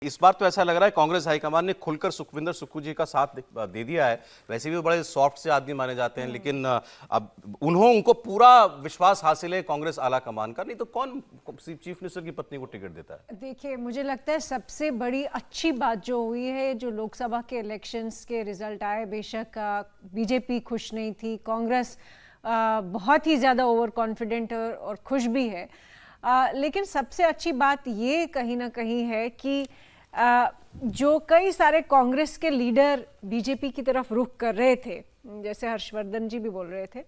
इस बार तो ऐसा लग रहा है कांग्रेस हाईकमान ने खुलकर सुखविंदर सुक्खू जी का साथ दे दिया है। वैसे भी वो बड़े सॉफ्ट से आदमी माने जाते हैं, लेकिन अब उनको पूरा विश्वास हासिल है कांग्रेस आला कमान का। नहीं तो कौन चीफ मिनिस्टर की पत्नी को टिकट देता है? देखिए, मुझे लगता है सबसे बड़ी अच्छी बात जो हुई है, जो लोकसभा के इलेक्शंस के रिजल्ट आए, बेशक बीजेपी खुश नहीं थी, कांग्रेस बहुत ही ज़्यादा ओवर कॉन्फिडेंट और खुश भी है, लेकिन सबसे अच्छी बात ये कहीं ना कहीं है कि जो कई सारे कांग्रेस के लीडर बीजेपी की तरफ रुख कर रहे थे, जैसे हर्षवर्धन जी भी बोल रहे थे,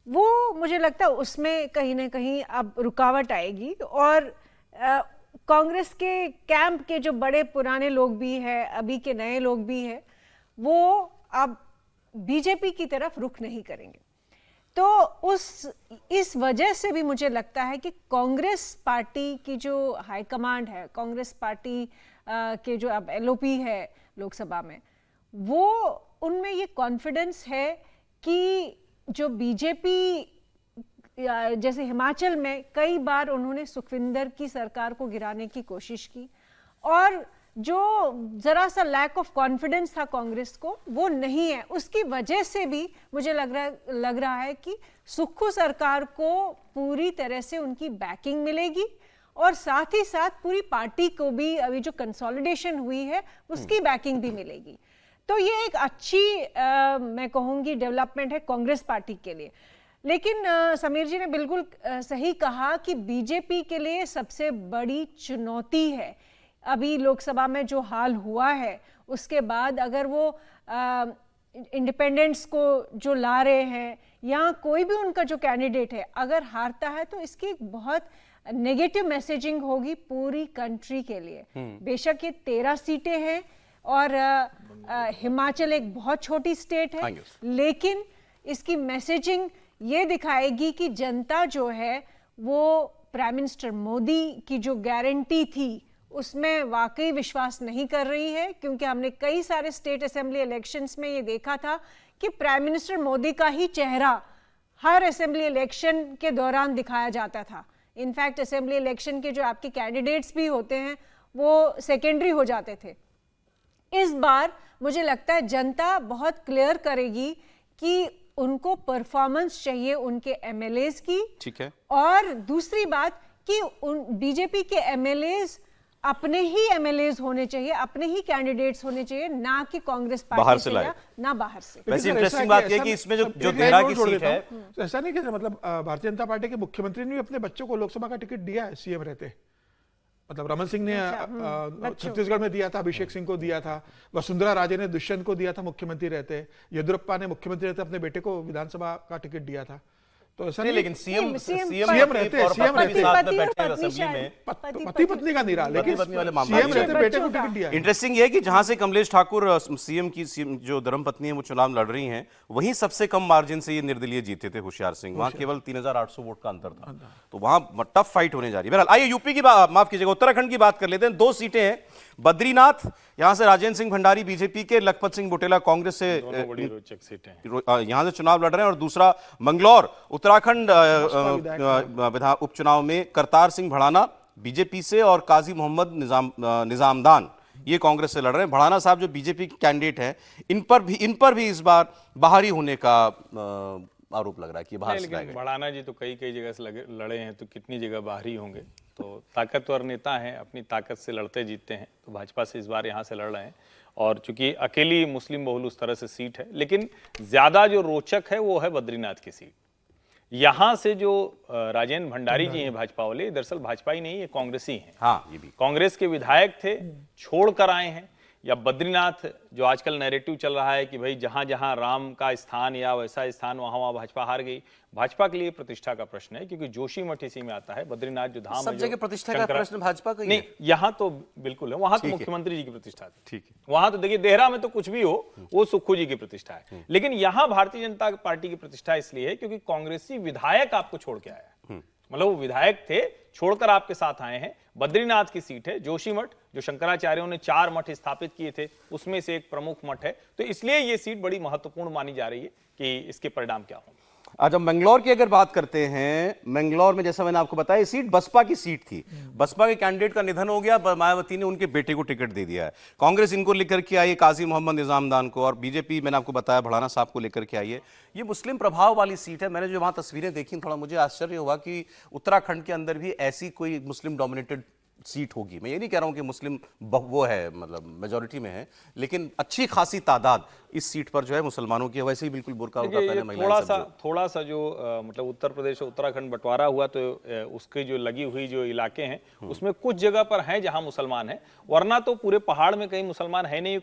वो मुझे लगता है उसमें कहीं ना कहीं अब रुकावट आएगी। और कांग्रेस के कैंप के जो बड़े पुराने लोग भी हैं, अभी के नए लोग भी हैं, वो अब बीजेपी की तरफ रुख नहीं करेंगे। तो इस वजह से भी मुझे लगता है कि कांग्रेस पार्टी की जो हाईकमांड है, कांग्रेस पार्टी के जो अब एलओपी है लोकसभा में, वो उनमें ये कॉन्फिडेंस है कि जो बीजेपी, जैसे हिमाचल में कई बार उन्होंने सुखविंदर की सरकार को गिराने की कोशिश की, और जो जरा सा लैक ऑफ कॉन्फिडेंस था कांग्रेस को, वो नहीं है। उसकी वजह से भी मुझे लग रहा है कि सुक्खू सरकार को पूरी तरह से उनकी बैकिंग मिलेगी, और साथ ही साथ पूरी पार्टी को भी अभी जो कंसोलिडेशन हुई है उसकी बैकिंग भी मिलेगी। तो ये एक अच्छी मैं कहूँगी डेवलपमेंट है कांग्रेस पार्टी के लिए। लेकिन समीर जी ने बिल्कुल सही कहा कि बीजेपी के लिए सबसे बड़ी चुनौती है अभी लोकसभा में जो हाल हुआ है, उसके बाद अगर वो इंडिपेंडेंट्स को जो ला रहे हैं या कोई भी उनका जो कैंडिडेट है अगर हारता है, तो इसकी बहुत नेगेटिव मैसेजिंग होगी पूरी कंट्री के लिए। बेशक ये 13 सीटें हैं और हिमाचल एक बहुत छोटी स्टेट है, लेकिन इसकी मैसेजिंग ये दिखाएगी कि जनता जो है वो प्राइम मिनिस्टर मोदी की जो गारंटी थी उसमें वाकई विश्वास नहीं कर रही है, क्योंकि हमने कई सारे स्टेट असेंबली इलेक्शंस में ये देखा था कि प्राइम मिनिस्टर मोदी का ही चेहरा हर असेंबली इलेक्शन के दौरान दिखाया जाता था। इनफैक्ट असेंबली इलेक्शन के जो आपके कैंडिडेट्स भी होते हैं वो सेकेंडरी हो जाते थे। इस बार मुझे लगता है जनता बहुत क्लियर करेगी कि उनको परफॉर्मेंस चाहिए उनके एमएलएज की। ठीक है। और दूसरी बात कि बीजेपी के एमएलएज अपने ही एमएलएज होने चाहिए, अपने ही कैंडिडेट्स होने चाहिए, ना कि कांग्रेस पार्टी से या ना बाहर से। वैसे इंटरेस्टिंग बात यह कि इसमें जो देहरा की सीट है, ऐसा नहीं कि मतलब भारतीय जनता पार्टी के मुख्यमंत्री ने भी अपने बच्चों को लोकसभा का टिकट दिया है सीएम रहते। मतलब रमन सिंह ने छत्तीसगढ़ में दिया था, अभिषेक सिंह को दिया था, वसुंधरा राजे ने दुष्यंत को दिया था मुख्यमंत्री रहते, येदियुरप्पा ने मुख्यमंत्री रहते अपने बेटे को विधानसीभा का टिकट दिया था। तो ऐसा नहीं, लेकिन सीएम रहते, सीएम पति पत्नी का नहीं रहा, लेकिन सीएम रहते बेटे को टिकट दिया। इंटरेस्टिंग ये कि जहां से कमलेश ठाकुर सीएम की जो धर्मपत्नी है वो चुनाव लड़ रही हैं, वहीं सबसे कम मार्जिन से ये निर्दलीय जीते थे होशियार सिंह। वहां केवल 3800 वोट का अंतर था, तो वहां टफ फाइट होने जा रही है। बहरहाल आइए यूपी की माफ कीजिएगा, उत्तराखंड की बात कर लेते हैं। 2 सीटें हैं, बद्रीनाथ यहां से राजेंद्र सिंह भंडारी बीजेपी के, लखपत सिंह बुटेला कांग्रेस से बड़ी रोचक सीटें यहां से चुनाव लड़ रहे हैं। और दूसरा मंगलौर उत्तराखंड उपचुनाव में करतार सिंह भड़ाना बीजेपी से और काजी मोहम्मद निजामदान ये कांग्रेस से लड़ रहे हैं। भड़ाना साहब जो बीजेपी के कैंडिडेट हैं, इन पर भी इस बार बाहरी होने का आरोप लग रहा है कि बाहर से लेकिन भड़ाना जी तो कई जगह से लड़े हैं, तो कितनी जगह बाहरी होंगे। तो ताकतवर नेता हैं, अपनी ताकत से लड़ते जीतते हैं, तो भाजपा से इस बार यहाँ से लड़ रहे हैं। और चूंकि अकेली मुस्लिम बहुल उस तरह से सीट है, लेकिन ज्यादा जो रोचक है वो है बद्रीनाथ की सीट। यहां से जो राजेंद्र भंडारी जी हैं भाजपा वाले, दरअसल भाजपा ही नहीं, ये कांग्रेसी हैं। हाँ, ये भी कांग्रेस के विधायक थे, छोड़ कर आए हैं। या बद्रीनाथ जो आजकल नैरेटिव चल रहा है कि भाई जहां जहां राम का स्थान या वैसा स्थान वहां भाजपा हार गई, भाजपा के लिए प्रतिष्ठा का प्रश्न है, क्योंकि जोशीमठ इसी में आता है। बद्रीनाथ जो धाम सब जगह प्रतिष्ठा का प्रश्न भाजपा का ही नहीं, यहाँ तो बिल्कुल है, वहां तो मुख्यमंत्री जी की प्रतिष्ठा थी। ठीक है, वहां तो देखिए देहरा में तो कुछ भी हो, वो सुक्खू जी की प्रतिष्ठा है, लेकिन यहाँ भारतीय जनता पार्टी की प्रतिष्ठा इसलिए है क्योंकि कांग्रेसी विधायक आपको छोड़ के आया। मतलब वो विधायक थे, छोड़कर आपके साथ आए हैं। बद्रीनाथ की सीट है, जोशीमठ जो शंकराचार्यों ने 4 मठ स्थापित किए थे, उसमें से एक प्रमुख मठ है। तो इसलिए ये सीट बड़ी महत्वपूर्ण मानी जा रही है कि इसके परिणाम क्या होंगे। आज हम मंगलौर की अगर बात करते हैं, मंगलौर में जैसा मैंने आपको बताया सीट बसपा की सीट थी। बसपा के कैंडिडेट का निधन हो गया, मायावती ने उनके बेटे को टिकट दे दिया है। कांग्रेस इनको लेकर के आई है, काजी मोहम्मद निजामदान को, और बीजेपी मैंने आपको बताया भड़ाना साहब को लेकर के आई है। ये मुस्लिम प्रभाव वाली सीट है। मैंने जो वहां तस्वीरें देखी थोड़ा मुझे आश्चर्य हुआ कि उत्तराखंड के अंदर भी ऐसी कोई मुस्लिम डोमिनेटेड सीट होगी। मैं ये नहीं कह रहा हूं कि मुस्लिम वो है, मतलब मेजॉरिटी में है, लेकिन अच्छी खासी तादाद इस सीट पर जो है मुसलमानों की है। वैसे ही बिल्कुल बुर्का उर्का पहने महिलाएं थोड़ा सा जो मतलब उत्तर प्रदेश और उत्तराखंड बंटवारा हुआ तो उसके जो लगी हुई जो इलाके हैं उसमें कुछ जगह पर हैं जहां मुसलमान हैं, वरना तो पूरे पहाड़ में कहीं मुसलमान है नहीं।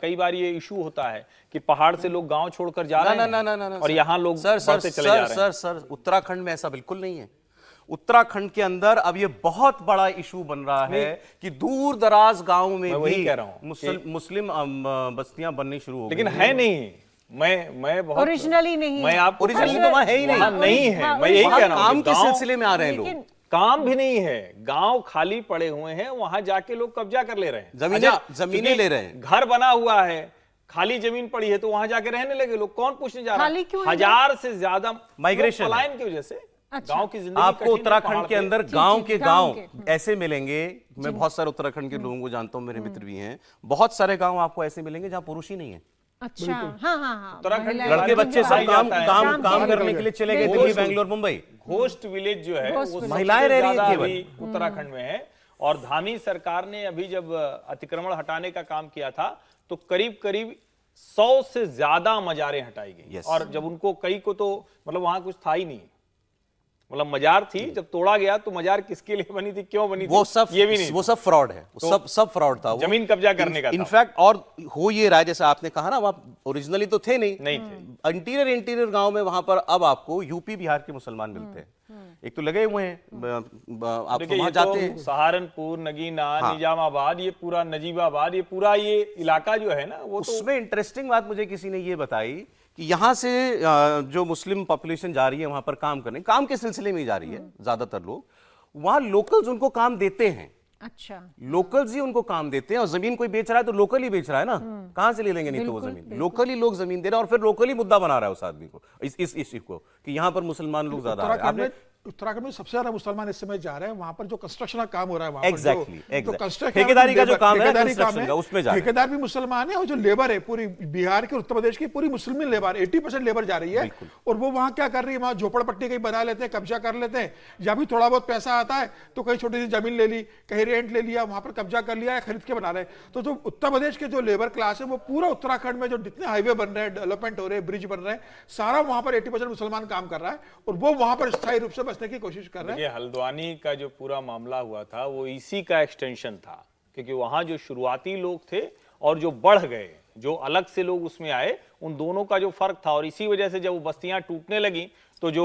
कई बार ये इशू होता है कि पहाड़ से लोग गांव छोड़कर जा रहे हैं और यहाँ लोग बढ़ते चले जा रहे हैं। सर उत्तराखंड में ऐसा बिल्कुल नहीं है। उत्तराखंड के अंदर अब ये बहुत बड़ा इशू बन रहा है कि दूर दराज गांव में भी कह रहा हूं मुस्लिम बस्तियां बननी शुरू हो गई। लेकिन है नहीं। मैं बहुत ओरिजिनली नहीं, मैं आप ओरिजिनली तो वहां है ही नहीं है। मैं यही कह रहा हूं काम के सिलसिले में आ रहे हैं लोग। काम भी नहीं है, गांव खाली पड़े हुए हैं, वहां जाके लोग कब्जा कर ले रहे हैं, जमीनें ले रहे हैं। घर बना हुआ है, खाली जमीन पड़ी है तो वहां जाके रहने लगे लोग। कौन पूछने जा रहा है? 1000 से ज्यादा माइग्रेशन पलायन की वजह से। अच्छा। गांव की जिंदगी आपको उत्तराखंड के अंदर गांव के गांव ऐसे मिलेंगे। मैं बहुत सारे उत्तराखंड के लोगों को जानता हूं, मेरे मित्र भी हैं। बहुत सारे गांव आपको ऐसे मिलेंगे जहां पुरुष ही नहीं है। अच्छा, हाँ। लड़के बच्चे सब काम करने के लिए चले गए दिल्ली, बैंगलोर, मुंबई। घोस्ट विलेज जो है वो महिलाएं रह रही है केवल उत्तराखंड में है। और धामी सरकार ने अभी जब अतिक्रमण हटाने का काम किया था तो करीब 100 से ज्यादा मजारें हटाई गई। और जब उनको कई को तो मतलब वहां कुछ था ही नहीं, मतलब मजार थी, जब तोड़ा गया तो मजार किसके लिए बनी थी, क्यों बनी थी, वो सब ये भी नहीं, वो सब फ्रॉड है। तो सब फ्रॉड था। जमीन कब्जा करने का इनफैक्ट और हो ये रहा है जैसा आपने कहा ना, वहां ओरिजिनली तो थे नहीं थे। इंटीरियर गांव में वहां पर अब आपको यूपी बिहार के मुसलमान मिलते हैं। एक तो लगे हुए हैं, आप तो वहां जाते हैं, सहारनपुर, नगीना, निजामाबाद, ये पूरा नजीबाबाद, ये पूरा ये इलाका जो है ना, वो उसमें इंटरेस्टिंग बात मुझे किसी ने ये बताई कि यहाँ से जो मुस्लिम पॉपुलेशन जा रही है वहां पर काम करने, काम के सिलसिले में जा रही है ज्यादातर लोग, वहां लोकल्स उनको काम देते हैं। अच्छा, लोकल्स ही उनको काम देते हैं। और जमीन कोई बेच रहा है तो लोकल ही बेच रहा है ना, कहां से ले लेंगे? नहीं तो वो जमीन लोकल ही लोग जमीन दे रहे हैं और फिर लोकल ही मुद्दा बना रहा है उस आदमी को, इस इश्यू को, कि यहाँ पर मुसलमान लोग ज्यादा आ रहे हैं। उत्तराखंड में सबसे ज्यादा मुसलमान इस समय जा रहे हैं। वहां पर जो कंस्ट्रक्शन का काम हो रहा है, वहां पर ठेकेदारी का जो काम है उसमें जा रहे हैं। ठेकेदार भी मुसलमान है और जो लेबर है पूरी बिहार के, उत्तर प्रदेश की पूरी मुस्लिम लेबर, 80% लेबर जा रही है। और वो वहां क्या कर रही है, वहां झोपड़पट्टी कहीं बना लेते हैं, कब्जा कर लेते हैं, या भी थोड़ा बहुत पैसा आता है तो कहीं छोटी सी जमीन ले ली, कहीं रेंट ले लिया, वहां पर कब्जा कर लिया, खरीद के बना रहे हैं। तो जो उत्तर प्रदेश के जो लेबर क्लास है वो पूरा उत्तराखंड में जो जितने हाईवे बन रहे हैं, डेवलपमेंट हो रहे हैं, ब्रिज बन रहे हैं, सारा वहां पर 80% मुसलमान काम कर रहा है और वो वहां पर स्थायी रूप से बसने की कोशिश कर रहे हैं। ये हल्द्वानी का जो पूरा मामला हुआ था वो इसी का एक्सटेंशन था, क्योंकि वहां जो शुरुआती लोग थे और जो बढ़ गए, जो अलग से लोग उसमें आए, उन दोनों का जो फर्क था। और इसी वजह से जब वो बस्तियां टूटने लगी तो जो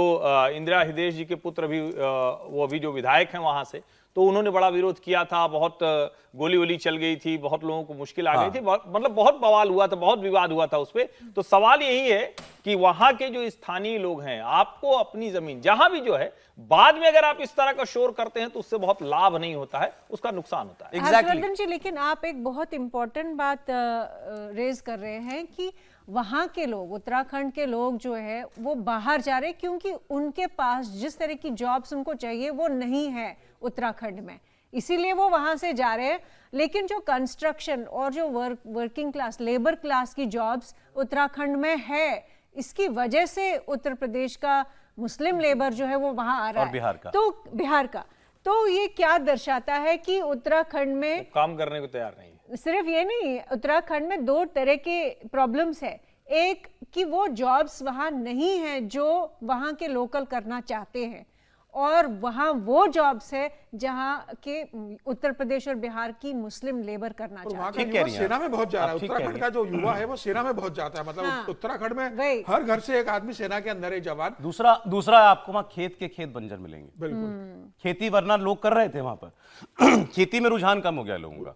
इंदिरा हृदयेश जी के पुत्र भी वो अभी जो विधायक हैं वहां से, तो उन्होंने बड़ा विरोध किया था। बहुत गोली वोली चल गई थी, बहुत लोगों को मुश्किल आ गई थी, मतलब बहुत बवाल हुआ था, बहुत विवाद हुआ था उस पर। तो सवाल यही है कि वहां के जो स्थानीय लोग हैं, आपको अपनी जमीन जहां भी जो है, बाद में अगर आप इस तरह का शोर करते हैं तो उससे बहुत लाभ नहीं होता है, उसका नुकसान होता है। हर्षवर्धन जी, लेकिन आप एक बहुत इंपॉर्टेंट बात रेज कर रहे हैं कि वहां के लोग, उत्तराखंड के लोग जो है वो बाहर जा रहे हैं क्योंकि उनके पास जिस तरह की जॉब्स उनको चाहिए वो नहीं है उत्तराखंड में, इसीलिए वो वहां से जा रहे हैं। लेकिन जो कंस्ट्रक्शन और जो वर्किंग क्लास, लेबर क्लास की जॉब्स उत्तराखंड में है, इसकी वजह से उत्तर प्रदेश का मुस्लिम लेबर जो है वो वहां आ रहा है, बिहार का। तो ये क्या दर्शाता है कि उत्तराखंड में काम करने को तैयार नहीं। सिर्फ ये नहीं, उत्तराखंड में 2 तरह के प्रॉब्लम्स है। एक कि वो जॉब्स वहां नहीं है जो वहां के लोकल करना चाहते हैं, और वहां वो जॉब्स है जहां के उत्तर प्रदेश और बिहार की मुस्लिम लेबर करना चाहते हैं। सेना में बहुत जा रहा है। उत्तराखंड का जो युवा है वो सेना में बहुत जाता है। मतलब उत्तराखंड में हर घर से एक आदमी सेना के अंदर है, जवान। दूसरा आपको वहां खेत के खेत बंजर मिलेंगे। बिल्कुल। खेती वरना लोग कर रहे थे वहां पर खेती में रुझान कम हो गया लोगों का।